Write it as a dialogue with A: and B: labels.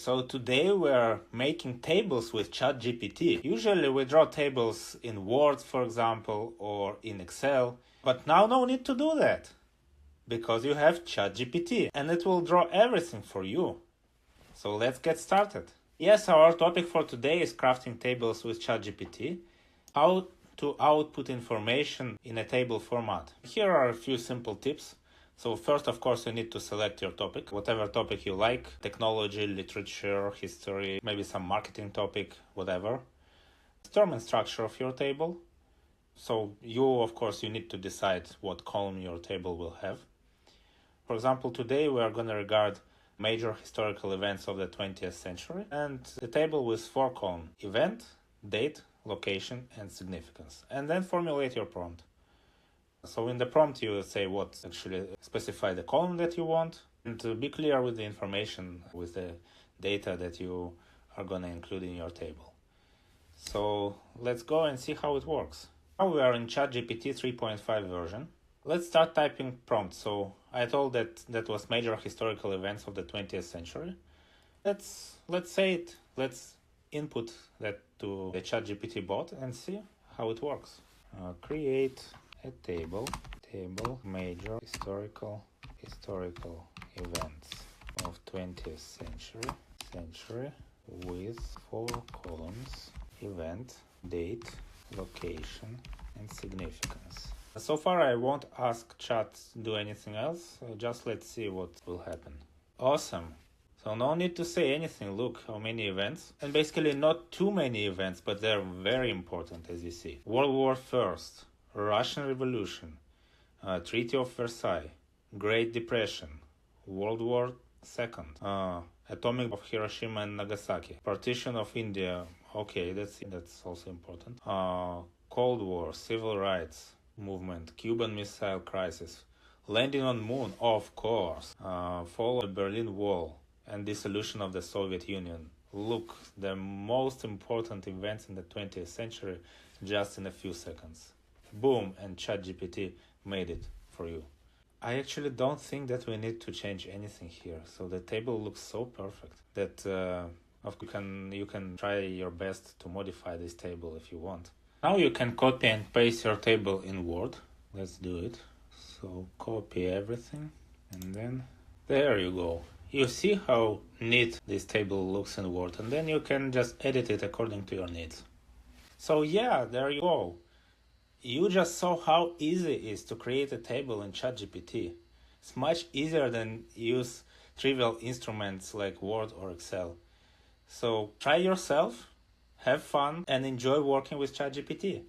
A: So today we're making tables with ChatGPT. Usually we draw tables in Word, for example, or in Excel. But now no need to do that, because you have ChatGPT and it will draw everything for you. So let's get started. Yes, our topic for today is crafting tables with ChatGPT. How to output information in a table format. Here are a few simple tips. So first, of course, you need to select your topic, whatever topic you like, technology, literature, history, maybe some marketing topic, whatever. Term and structure of your table. So of course, you need to decide what column your table will have. For example, today we are going to regard major historical events of the 20th century, and the table with 4 columns: event, date, location, and significance. And then formulate your prompt. So in the prompt, you say specify the column that you want, and to be clear with the information, with the data that you are going to include in your table. So let's go and see how it works. Now we are in ChatGPT 3.5 version. Let's start typing prompt. So I told that was major historical events of the 20th century. Let's say it. Let's input that to the ChatGPT bot and see how it works. Create a table major historical events of 20th century with 4 columns: event, date, location, and significance. So far I won't ask Chat to do anything else, just let's see what will happen. Awesome. So no need to say anything. Look how many events, and basically not too many events, but they're very important, as you see. World War I, Russian Revolution, Treaty of Versailles, Great Depression, World War II, Atomic Bomb of Hiroshima and Nagasaki, Partition of India. Okay, that's also important. Cold War, Civil Rights Movement, Cuban Missile Crisis, Landing on Moon, of course, Fall of the Berlin Wall, and Dissolution of the Soviet Union. Look, the most important events in the 20th century just in a few seconds. Boom, and ChatGPT made it for you. I actually don't think that we need to change anything here. So the table looks so perfect that you can try your best to modify this table if you want. Now you can copy and paste your table in Word. Let's do it. So copy everything, and then there you go. You see how neat this table looks in Word, and then you can just edit it according to your needs. So yeah, there you go. You just saw how easy it is to create a table in ChatGPT. It's much easier than use trivial instruments like Word or Excel. So try yourself, have fun, and enjoy working with ChatGPT.